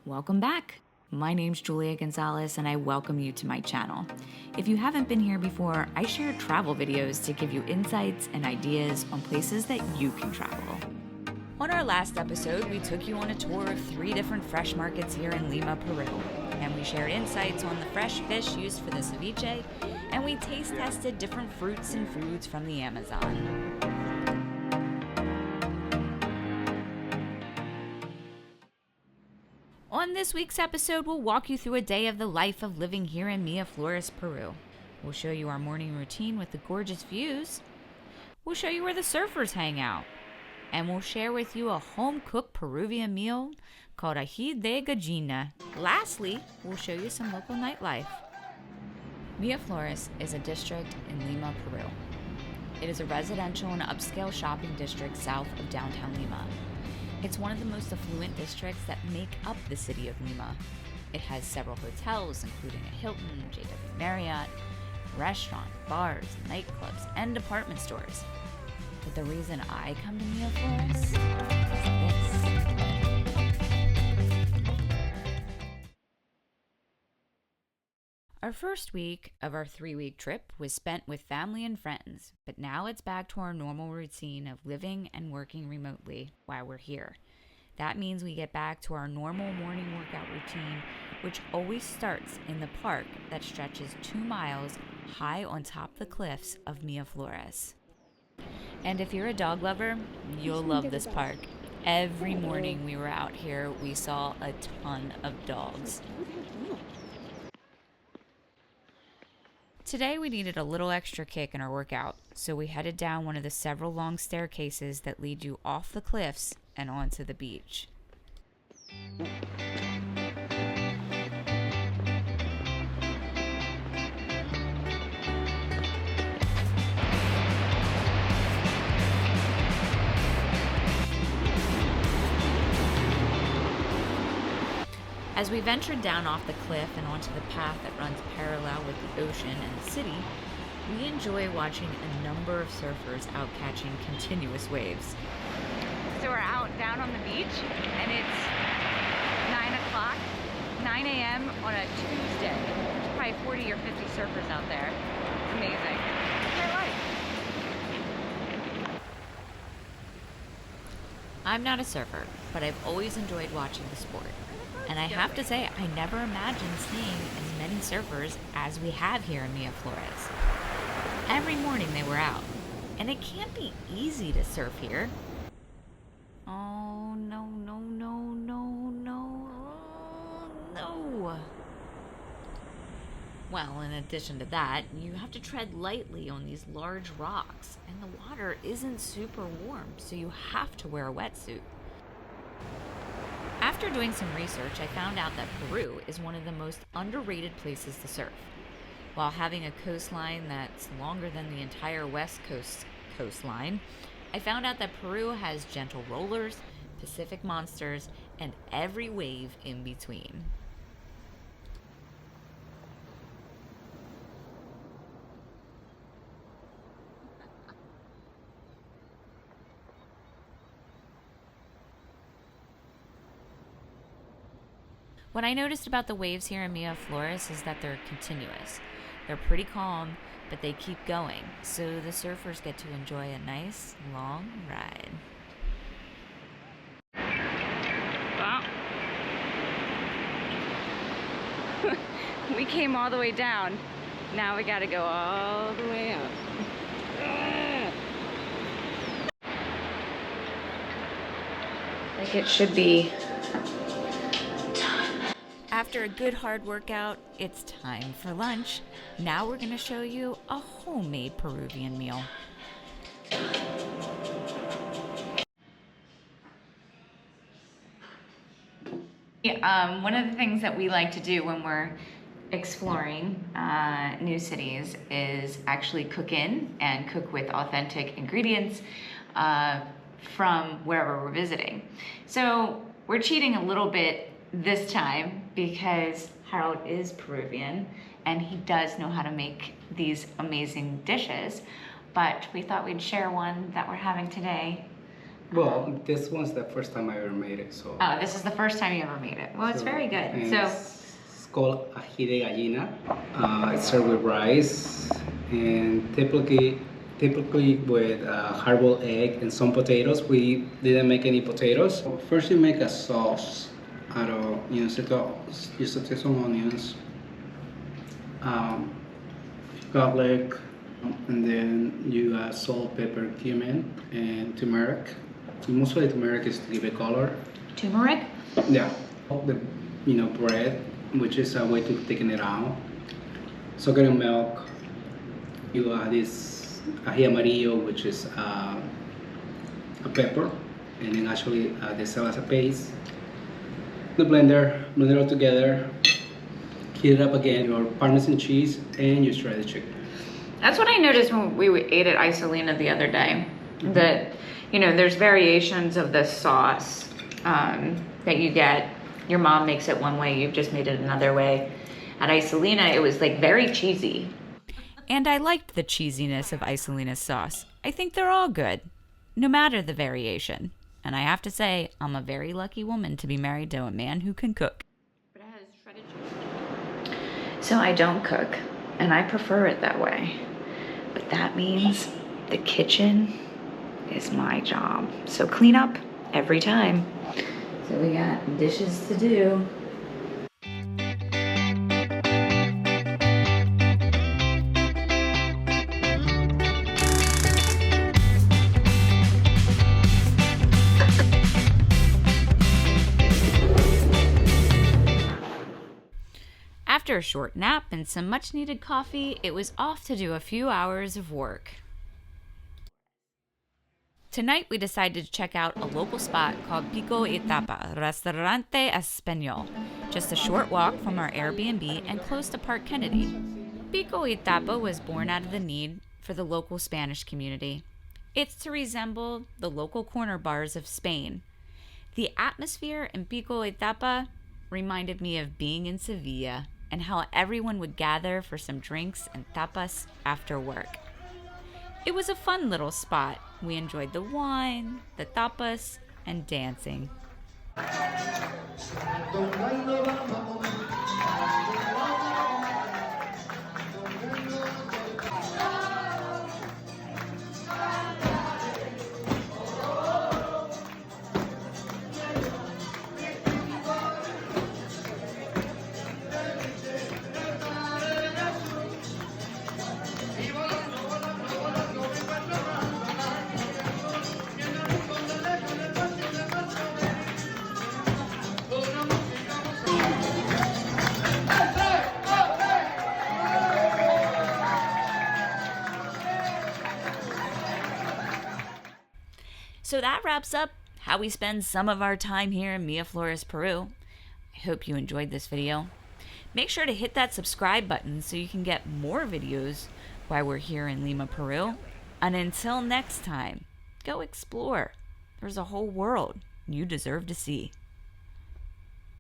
Welcome back. My name's Julia Gonzales and I welcome you to my channel. If you haven't been here before, I share travel videos to give you insights and ideas on places that you can travel. On our last episode, we took you on a tour of 3 different fresh markets here in Lima, Peru. And we shared insights on the fresh fish used for the ceviche, and we taste tested different fruits and foods from the Amazon. On this week's episode, we'll walk you through a day of the life of living here in Miraflores, Peru. We'll show you our morning routine with the gorgeous views. We'll show you where the surfers hang out. And we'll share with you a home-cooked Peruvian meal called Aji de Gallina. Lastly, we'll show you some local nightlife. Miraflores is a district in Lima, Peru. It is a residential and upscale shopping district south of downtown Lima. It's one of the most affluent districts that make up the city of Lima. It has several hotels, including a Hilton, JW Marriott, restaurant, bars, nightclubs, and department stores. But the reason I come to Miraflores is this. Our first week of our 3-week trip was spent with family and friends, but now it's back to our normal routine of living and working remotely while we're here. That means we get back to our normal morning workout routine, which always starts in the park that stretches 2 miles high on top the cliffs of Miraflores. And if you're a dog lover, you'll love this park. Every morning we were out here, we saw a ton of dogs. Today we needed a little extra kick in our workout, so we headed down one of the several long staircases that lead you off the cliffs and onto the beach. As we ventured down off the cliff and onto the path that runs parallel with the ocean and the city, we enjoy watching a number of surfers out catching continuous waves. So we're out down on the beach, and it's 9 a.m. on a Tuesday. There's probably 40 or 50 surfers out there. It's amazing. It's their life. I'm not a surfer, but I've always enjoyed watching the sport. And I have to say, I never imagined seeing as many surfers as we have here in Miraflores. Every morning they were out, and it can't be easy to surf here. Oh, no. Well, in addition to that, you have to tread lightly on these large rocks, and the water isn't super warm, so you have to wear a wetsuit. After doing some research, I found out that Peru is one of the most underrated places to surf. While having a coastline that's longer than the entire West Coast coastline, I found out that Peru has gentle rollers, Pacific monsters, and every wave in between. What I noticed about the waves here in Miraflores is that they're continuous. They're pretty calm, but they keep going, so the surfers get to enjoy a nice, long ride. Well, we came all the way down. Now we gotta go all the way up. Like it should be. After a good hard workout, it's time for lunch. Now we're going to show you a homemade Peruvian meal. One of the things that we like to do when we're exploring new cities is actually cook in and cook with authentic ingredients from wherever we're visiting. So we're cheating a little bit this time because Harold is Peruvian and he does know how to make these amazing dishes, but we thought we'd share one that we're having today Well, this one's the first time I ever made it, so. Oh, this is the first time you ever made it. Well, it's very good. It's called Aji de Gallina. It's served with rice and typically with hard-boiled egg and some potatoes. We didn't make any potatoes. First, you make a sauce out of you saute some onions, garlic, and then you add salt, pepper, cumin, and turmeric. Mostly turmeric is to give it color. Turmeric? Yeah. The bread, which is a way to thicken it out. Soak it in milk. You add this ají amarillo, which is a pepper, and then actually they sell as a paste. The blender, blend it all together. Heat it up again. Your Parmesan cheese and your shredded chicken. That's what I noticed when we ate at Isolina the other day. Mm-hmm. That, there's variations of the sauce that you get. Your mom makes it one way, you've just made it another way. At Isolina, it was like very cheesy. And I liked the cheesiness of Isolina's sauce. I think they're all good, no matter the variation. And I have to say, I'm a very lucky woman to be married to a man who can cook. But it has shredded chicken. So I don't cook, and I prefer it that way. But that means the kitchen is my job. So clean up every time. So we got dishes to do. After a short nap and some much needed coffee, it was off to do a few hours of work. Tonight we decided to check out a local spot called Pico Etapa, Restaurante Espinal, just a short walk from our Airbnb and close to Park Kennedy. Pico Etapa was born out of the need for the local Spanish community. It's to resemble the local corner bars of Spain. The atmosphere in Pico Etapa reminded me of being in Sevilla and how everyone would gather for some drinks and tapas after work. It was a fun little spot. We enjoyed the wine, the tapas, and dancing. So that wraps up how we spend some of our time here in Miraflores, Peru. I hope you enjoyed this video. Make sure to hit that subscribe button so you can get more videos while we're here in Lima, Peru. And until next time, go explore. There's a whole world you deserve to see.